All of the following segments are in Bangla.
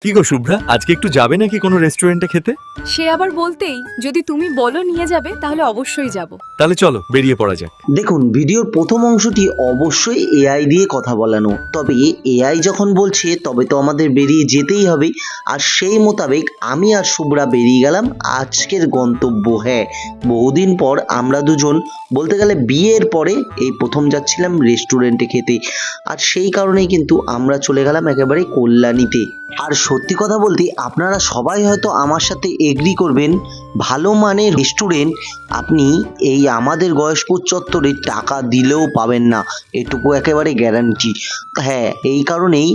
কি গো শুভ্রা, আজকে একটু যাবে নাকি কোনো রেস্টুরেন্টে খেতে? সে আবার বলতেই, যদি তুমি বলো নিয়ে যাবে তাহলে অবশ্যই যাব। তাহলে চলো বেরিয়ে পড়া যাক। দেখুন, ভিডিওর প্রথম অংশটি অবশ্যই এআই দিয়ে কথা বলানো, তবে এআই যখন বলছে তবে তো আমাদের বেরিয়ে যেতেই হবে। আর সেই মোতাবেক আমি আর শুভ্রা বেরিয়ে গেলাম আজকের গন্তব্য। হ্যাঁ, বহুদিন পর আমরা দুজন, বলতে গেলে বিয়ের পরে এই প্রথম যাচ্ছিলাম রেস্টুরেন্টে খেতে। আর সেই কারণেই কিন্তু আমরা চলে গেলাম একেবারে কল্যাণীতে। আর সত্যি কথা বলতে আপনারা সবাই হয়তো আমার সাথে এগ্রি করবেন, ভালো মানের রেস্টুরেন্ট আপনি এই আমাদের গয়েশপুর চত্বরে টাকা দিলেও পাবেন না, এটুকু একেবারে গ্যারান্টি। হ্যাঁ, এই কারণেই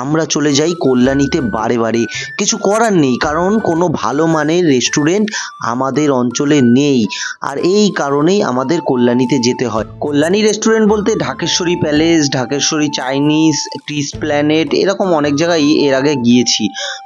আমরা চলে যাই কল্যাণীতে বারে বারে। কিছু করার নেই, কারণ কোনো ভালো মানের রেস্টুরেন্ট আমাদের অঞ্চলে নেই। আর এই কারণেই আমাদের কল্যাণীতে যেতে হয়। কল্যাণী রেস্টুরেন্ট বলতে Dhakeshwari palace, Dhakeshwari Chinese, Chris planet, এরকম অনেক জায়গায় এর আগে গিয়েছি।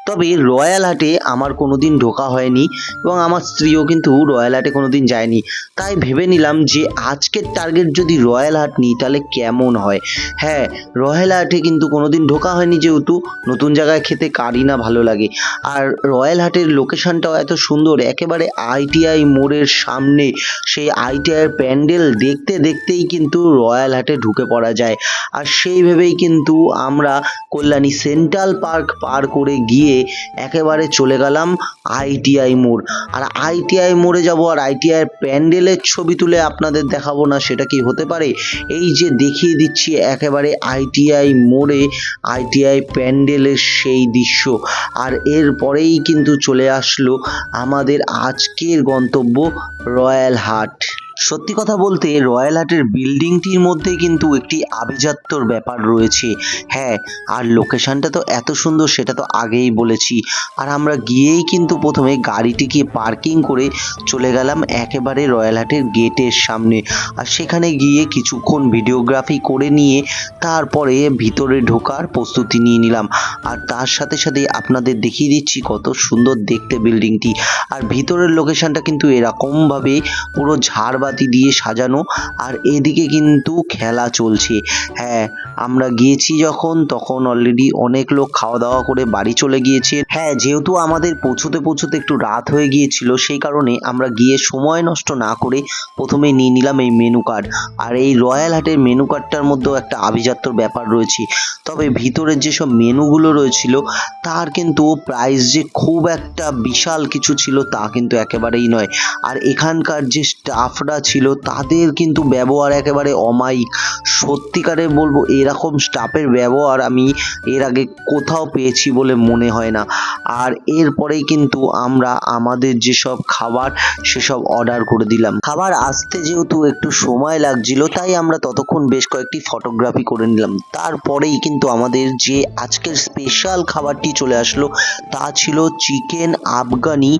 তবে রয়্যাল হাটে আমার কোনোদিন ঢোকা হয়নি এবং আমার স্ত্রীও কিন্তু রয়্যাল হাটে কোনোদিন যায়নি। তাই ভেবে নিলাম যে আজকের টার্গেট যদি রয়্যাল হাট নিই তাহলে কেমন হয়। হ্যাঁ, রয়্যাল হাটে কিন্তু কোনোদিন ঢোকা হয়নি, যেহেতু নতুন জায়গায় খেতে কারই না ভালো লাগে। আর রয়্যাল হাটের লোকেশনটাও এত সুন্দর, একেবারে আইটিআই মোড়ের সামনে। সেই আইটিআইয়ের প্যান্ডেল দেখতে দেখতেই কিন্তু রয়্যাল হাটে ঢুকে পড়া যায়। আর সেই ভেবেই কিন্তু আমরা কল্যাণী সেন্ট্রাল পার্ক পার করে গিয়ে একেবারে চলে গেলাম আইটিআই মোড়। আর আইটিআই মোড়ে যাব আর আইটিআই প্যান্ডেলের ছবি তুলে আপনাদের দেখাবো না, সেটা কি হতে পারে? এই যে দেখিয়ে দিচ্ছি একেবারে আইটিআই মোড়ে আইটিআই প্যান্ডেলের সেই দৃশ্য। আর এরপরেই কিন্তু চলে আসলো আমাদের আজকের গন্তব্য রয়্যাল হাট। সত্যি কথা বলতে রয়্যাল হাটের বিল্ডিংটির মধ্যে কিন্তু একটি আভিজাত্যর ব্যাপার রয়েছে। হ্যাঁ, আর লোকেশনটা তো এত সুন্দর সেটা তো আগেই বলেছি। আর আমরা গিয়েই কিন্তু প্রথমে গাড়িটিকে পার্কিং করে চলে গেলাম একেবারে রয়্যাল হাটের গেটের সামনে। আর সেখানে গিয়ে কিছুক্ষণ ভিডিওগ্রাফি করে নিয়ে তারপরে ভিতরে ঢোকার প্রস্তুতি নিয়ে নিলাম। আর তার সাথে সাথে আপনাদের দেখিয়ে দিচ্ছি কত সুন্দর দেখতে বিল্ডিংটি। আর ভিতরের লোকেশনটা কিন্তু এরকমভাবে পুরো ঝাড়বাতি দিয়ে সাজানো। আর এদিকে কিন্তু খেলা চলছে। হ্যাঁ, আমরা গিয়েছি যখন তখন অলরেডি অনেক লোক খাওয়া দাওয়া করে বাড়ি চলে গিয়েছে। হ্যাঁ, যেহেতু আমাদের পৌঁছতে পৌঁছতে একটু রাত হয়ে গিয়েছিল, সেই কারণে আমরা গিয়ে সময় নষ্ট না করে প্রথমে নিয়ে নিলাম এই মেনু কার্ড। আর এই রয়্যাল হাটের মেনু কার্ডটার মধ্যেও একটা আভিজাত্যর ব্যাপার রয়েছে। তবে ভিতরের যেসব মেনুগুলো রয়েছিল তার কিন্তু প্রাইস যে খুব একটা বিশাল কিছু ছিল তা কিন্তু একেবারেই নয়। আর এখানকার যে স্টাফরা ছিল তাদের কিন্তু ব্যবহার একেবারে অমায়িক। সত্যিকারে বলবো, এরকম স্টাফের ব্যবহার আমি এর আগে কোথাও পেয়েছি বলে মনে হয় না। আর এরপরেই কিন্তু আমরা আমাদের যেসব খাবার সেসব অর্ডার করে দিলাম। খাবার আসতে যেহেতু একটু সময় লাগছিল তাই আমরা ততক্ষণ বেশ কয়েকটি ফটোগ্রাফি করে নিলাম। তারপরেই কিন্তু আমাদের যে আজকের স্পেশাল খাবারটি চলে আসলো তা ছিল চিকেন আফগানি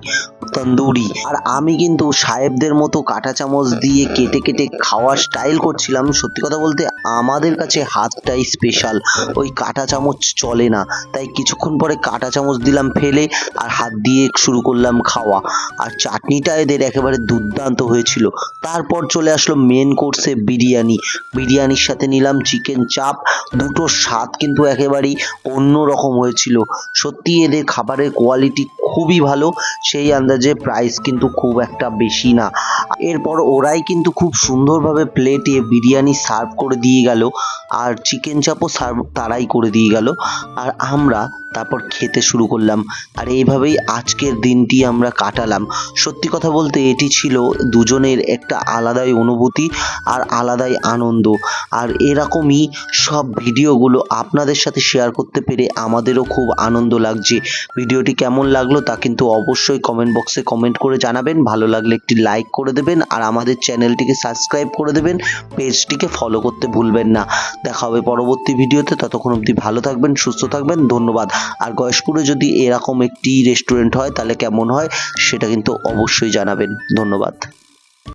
তন্দুরি। আর আমি কিন্তু সাহেবদের মতো কাঁটা চামচ দিয়ে কেটে কেটে খাওয়ার স্টাইল করছিলাম। সত্যি কথা বলতে আমাদের কাছে হাতটাই স্পেশাল, ওই কাঁটা চামচ চলে না। তাই কিছুক্ষণ পরে কাঁটা চামচ দিলাম ফেলে আর হাত দিয়ে শুরু করলাম খাওয়া। আর চাটনিটা এদের একেবারে দুর্দান্ত হয়েছিল। তারপর চলে আসলো মেন কোর্সে বিরিয়ানি। বিরিয়ানির সাথে নিলাম চিকেন চাপ। দুটো স্বাদ কিন্তু একেবারেই অন্য রকম হয়েছিল। সত্যি এদের খাবারের কোয়ালিটি খুবই ভালো, সেই আন্দাজে প্রাইস কিন্তু খুব একটা বেশি না। এরপর ওরাই কিন্তু খুব সুন্দরভাবে প্লেটে বিরিয়ানি সার্ভ করে দিয়ে গেল আর চিকেন চাপও সার্ভ তারাই করে দিয়ে গেল। আর আমরা তারপর খেতে শুরু করলাম। আর এইভাবেই আজকের দিনটি আমরা কাটালাম। সত্যি কথা বলতে এটি ছিল দুজনের একটা আলাদাই অনুভূতি আর আলাদাই আনন্দ। আর এরকমই সব ভিডিওগুলো আপনাদের সাথে শেয়ার করতে পেরে আমাদেরও খুব আনন্দ লাগছে। ভিডিওটি কেমন লাগলো তা কিন্তু অবশ্যই কমেন্ট বক্সে কমেন্ট করে জানাবেন। ভালো লাগলে একটি লাইক করে দেবেন আর আমাদের চ্যানেলটিকে সাবস্ক্রাইব করে দেবেন, পেজটিকে ফলো করতে ভুলবেন না। দেখা হবে পরবর্তী ভিডিওতে, ততক্ষণ অবধি ভালো থাকবেন, সুস্থ থাকবেন, ধন্যবাদ। আর গয়েশপুরে যদি এরকম একটি রেস্টুরেন্ট হয় তাহলে কেমন হয় সেটা কিন্তু অবশ্যই জানাবেন। ধন্যবাদ।